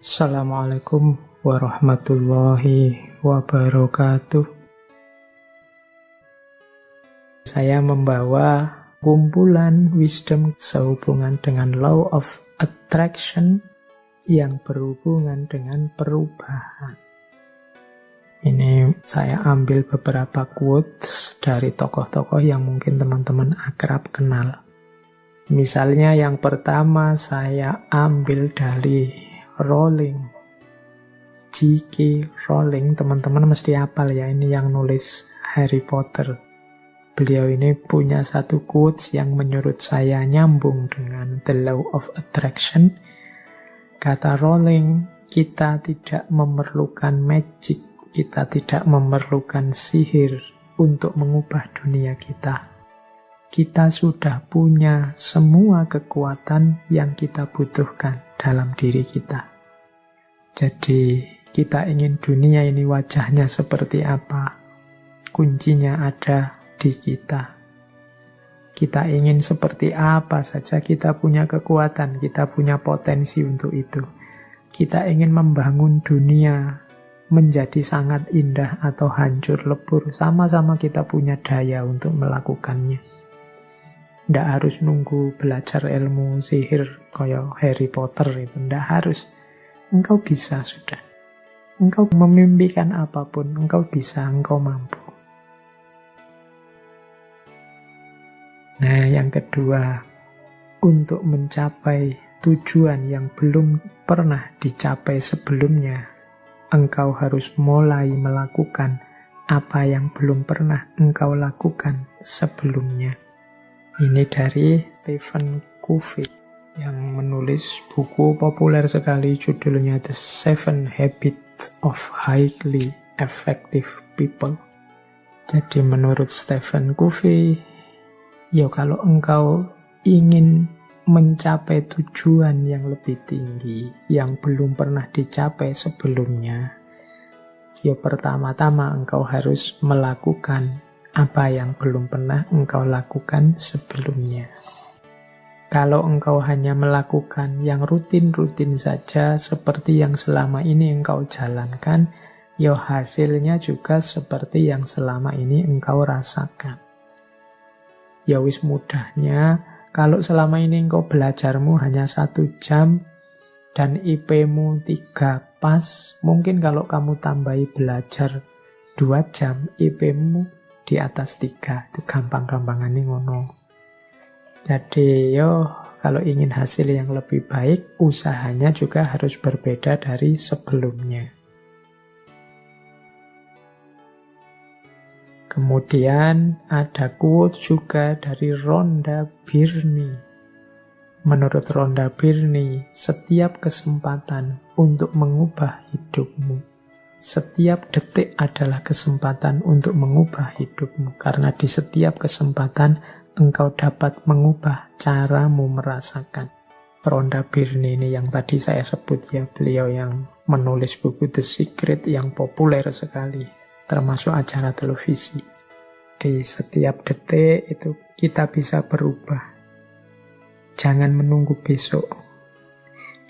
Assalamualaikum warahmatullahi wabarakatuh. Saya membawa kumpulan wisdom sehubungan dengan law of attraction yang berhubungan dengan perubahan. Ini saya ambil beberapa quotes dari tokoh-tokoh yang mungkin teman-teman akrab kenal. Misalnya yang pertama saya ambil dari Rowling, J.K. Rowling. Teman-teman mesti hafal ya, ini yang nulis Harry Potter. Beliau ini punya satu quotes yang menurut saya nyambung dengan the law of attraction. Kata Rowling, kita tidak memerlukan magic, kita tidak memerlukan sihir untuk mengubah dunia kita. Kita sudah punya semua kekuatan yang kita butuhkan dalam diri kita. Jadi kita ingin dunia ini wajahnya seperti apa? Kuncinya ada di kita. Kita ingin seperti apa saja, kita punya kekuatan, kita punya potensi untuk itu. Kita ingin membangun dunia menjadi sangat indah atau hancur lebur, sama-sama kita punya daya untuk melakukannya. Nggak harus nunggu belajar ilmu sihir kayak Harry Potter itu. Nggak harus. Engkau bisa sudah. Engkau memimpikan apapun. Engkau bisa, engkau mampu. Nah, yang kedua, untuk mencapai tujuan yang belum pernah dicapai sebelumnya, engkau harus mulai melakukan apa yang belum pernah engkau lakukan sebelumnya. Ini dari Stephen Covey yang menulis buku populer sekali judulnya The 7 Habits of Highly Effective People. Jadi menurut Stephen Covey, ya kalau engkau ingin mencapai tujuan yang lebih tinggi yang belum pernah dicapai sebelumnya, ya pertama-tama engkau harus melakukan apa yang belum pernah engkau lakukan sebelumnya. Kalau engkau hanya melakukan yang rutin-rutin saja seperti yang selama ini engkau jalankan, ya hasilnya juga seperti yang selama ini engkau rasakan. Ya wis mudahnya, kalau selama ini engkau belajarmu hanya 1 jam dan IP-mu 3 pas, mungkin kalau kamu tambahi belajar 2 jam, IP-mu di atas 3, itu gampang-gampangan nih ngono. Jadi kalau ingin hasil yang lebih baik, usahanya juga harus berbeda dari sebelumnya. Kemudian ada quote juga dari Rhonda Byrne. Menurut Rhonda Byrne, setiap kesempatan untuk mengubah hidupmu, setiap detik adalah kesempatan untuk mengubah hidupmu. Karena di setiap kesempatan engkau dapat mengubah caramu merasakan. Rhonda Byrne ini yang tadi saya sebut ya, beliau yang menulis buku The Secret yang populer sekali, termasuk acara televisi. Di setiap detik itu kita bisa berubah. Jangan menunggu besok.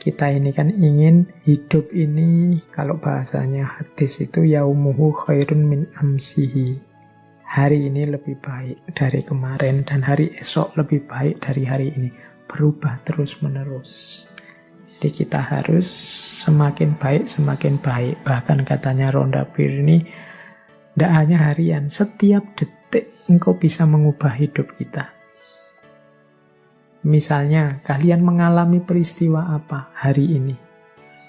Kita ini kan ingin hidup ini, kalau bahasanya hadis itu yaumuhu khairun min amsihi. Hari ini lebih baik dari kemarin dan hari esok lebih baik dari hari ini. Berubah terus-menerus. Jadi kita harus semakin baik, semakin baik. Bahkan katanya Rhonda Byrne, tidak hanya harian, setiap detik engkau bisa mengubah hidup kita. Misalnya, kalian mengalami peristiwa apa hari ini?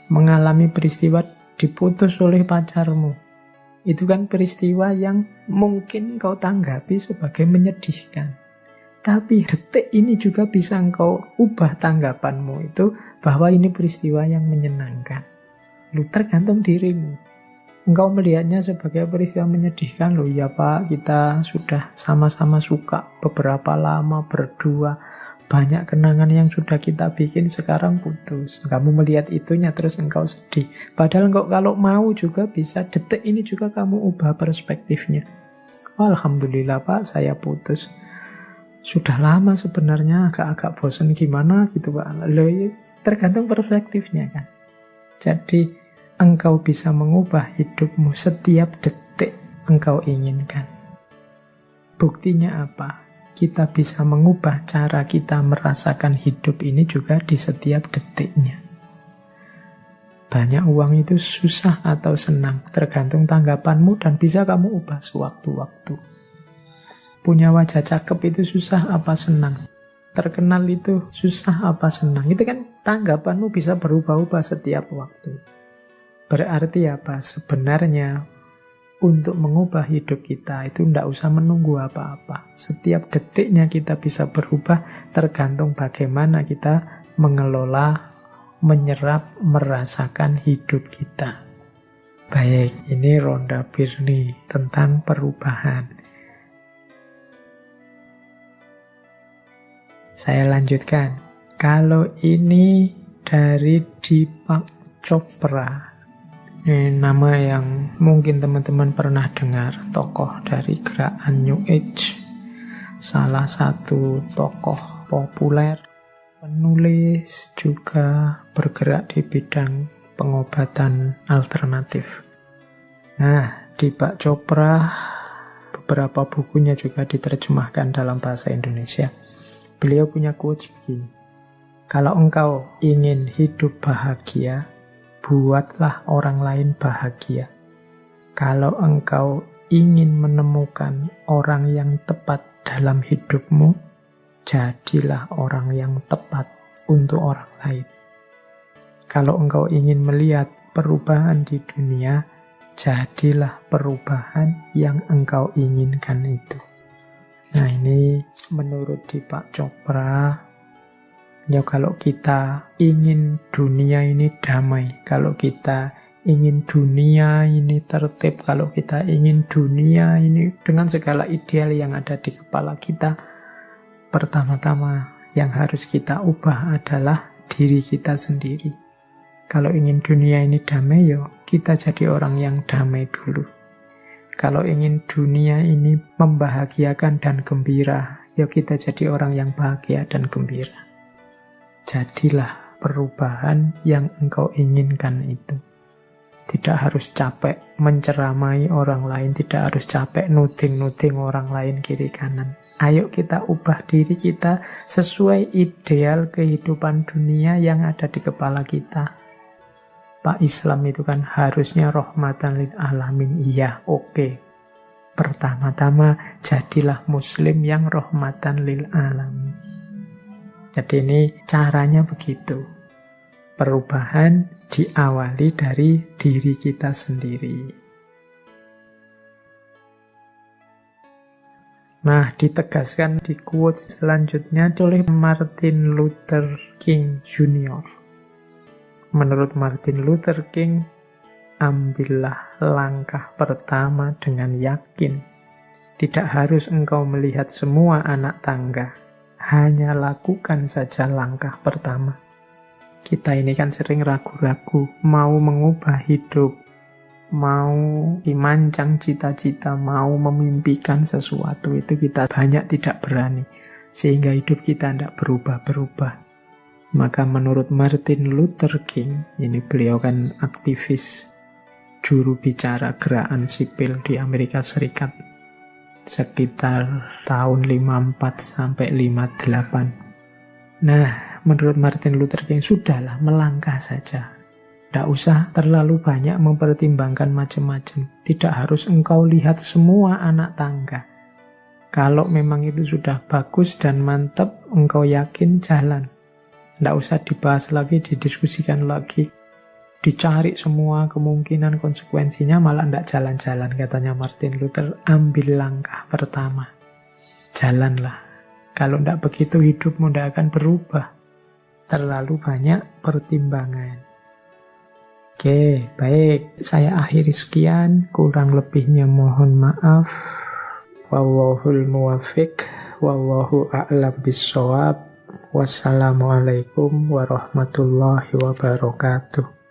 Mengalami peristiwa diputus oleh pacarmu. Itu kan peristiwa yang mungkin kau tanggapi sebagai menyedihkan. Tapi detik ini juga bisa engkau ubah tanggapanmu itu bahwa ini peristiwa yang menyenangkan. Lu tergantung dirimu. Engkau melihatnya sebagai peristiwa menyedihkan. Loh ya Pak, kita sudah sama-sama suka beberapa lama berdua. Banyak kenangan yang sudah kita bikin sekarang putus. Kamu melihat itunya terus engkau sedih. Padahal engkau kalau mau juga bisa detik ini juga kamu ubah perspektifnya. Alhamdulillah Pak, saya putus. Sudah lama sebenarnya, agak-agak bosan gimana gitu Pak. Loh, tergantung perspektifnya kan. Jadi engkau bisa mengubah hidupmu setiap detik engkau inginkan. Buktinya apa? Kita bisa mengubah cara kita merasakan hidup ini juga di setiap detiknya. Banyak uang itu susah atau senang, tergantung tanggapanmu dan bisa kamu ubah sewaktu-waktu. Punya wajah cakep itu susah apa senang? Terkenal itu susah apa senang? Itu kan tanggapanmu bisa berubah-ubah setiap waktu. Berarti apa? Sebenarnya untuk mengubah hidup kita itu tidak usah menunggu apa-apa. Setiap detiknya kita bisa berubah tergantung bagaimana kita mengelola, menyerap, merasakan hidup kita. Baik, ini Rhonda Byrne tentang perubahan. Saya lanjutkan. Kalau ini dari Deepak Chopra. Ini nama yang mungkin teman-teman pernah dengar, tokoh dari gerakan New Age. Salah satu tokoh populer, penulis, juga bergerak di bidang pengobatan alternatif. Nah, Deepak Chopra, beberapa bukunya juga diterjemahkan dalam bahasa Indonesia. Beliau punya quotes begini. Kalau engkau ingin hidup bahagia, buatlah orang lain bahagia. Kalau engkau ingin menemukan orang yang tepat dalam hidupmu, jadilah orang yang tepat untuk orang lain. Kalau engkau ingin melihat perubahan di dunia, jadilah perubahan yang engkau inginkan itu. Nah, ini menurut Deepak Chopra, ya kalau kita ingin dunia ini damai, kalau kita ingin dunia ini tertib, kalau kita ingin dunia ini dengan segala ideal yang ada di kepala kita, pertama-tama yang harus kita ubah adalah diri kita sendiri. Kalau ingin dunia ini damai, yo kita jadi orang yang damai dulu. Kalau ingin dunia ini membahagiakan dan gembira, ya kita jadi orang yang bahagia dan gembira. Jadilah perubahan yang engkau inginkan itu. Tidak harus capek menceramai orang lain, tidak harus capek nuding-nuding orang lain kiri kanan. Ayo kita ubah diri kita sesuai ideal kehidupan dunia yang ada di kepala kita. Pak, Islam itu kan harusnya rahmatan lil alamin. Iya, oke. Pertama-tama jadilah muslim yang rahmatan lil alamin. Jadi ini caranya begitu. Perubahan diawali dari diri kita sendiri. Nah, ditegaskan di quote selanjutnya oleh Martin Luther King Jr. Menurut Martin Luther King, ambillah langkah pertama dengan yakin. Tidak harus engkau melihat semua anak tangga, hanya lakukan saja langkah pertama. Kita ini kan sering ragu-ragu, mau mengubah hidup, mau dimancang cita-cita, mau memimpikan sesuatu, itu kita banyak tidak berani, sehingga hidup kita tidak berubah-berubah. Maka menurut Martin Luther King, ini beliau kan aktivis, juru bicara gerakan sipil di Amerika Serikat, sekitar tahun 54 sampai 58. Nah, menurut Martin Luther King, sudahlah melangkah saja. Tidak usah terlalu banyak mempertimbangkan macam-macam. Tidak harus engkau lihat semua anak tangga. Kalau memang itu sudah bagus dan mantap, engkau yakin, jalan. Tidak usah dibahas lagi, didiskusikan lagi. Dicari semua kemungkinan konsekuensinya, malah tidak jalan-jalan. Katanya Martin Luther, ambil langkah pertama. Jalanlah. Kalau tidak begitu hidupmu tidak akan berubah. Terlalu banyak pertimbangan. Oke, baik. Saya akhiri sekian. Kurang lebihnya mohon maaf. Wallahul muwafiq. Wallahu a'lam bissawab. Wassalamualaikum warahmatullahi wabarakatuh.